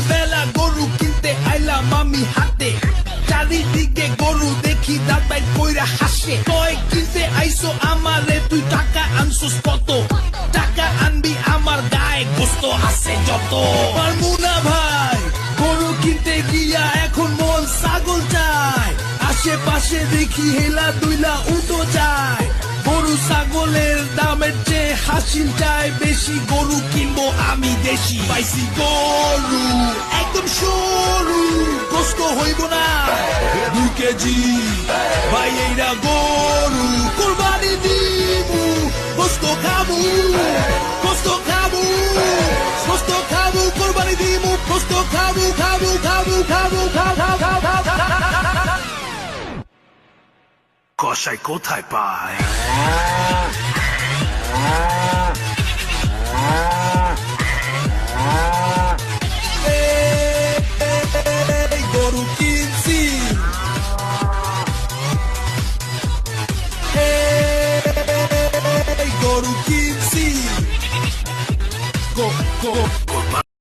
বেলা গরু কিনতে আইলাম আমি হাতে, চারিদিকে গরু দেখি দাঁত বাইর কইরা হাসে। কয় কিনতে আইসো আমারে তুই টাকা আনছোস কত? টাকা আনবি আমার গায়ে গোস্ত আছে যত। পারবো না ভাই গরু কিনতে গিয়া এখন মন ছাগল চায়, আশেপাশে দেখি হেলা দুইলা উটো যায়। গরু ছাগলের দামের চেয়ে হাসিল চায় বেশি, গরু কিনবো আমি দেশি। পাইছি গরু একদম সরু, গোস্ত হইব না 2 কেজি, ভাই এইরা গরু কোরবানি দিবু। গোস্ত খাবো, গোস্ত খাবো, গোস্ত খাবো, কোরবানি দিবু। গোস্ত খাবো, খাবো, খাবো, খাবো, খাবো, খাবো, খাবো। কসাই কোথায় পায়? গরু কিনছি, গরু কিনছি।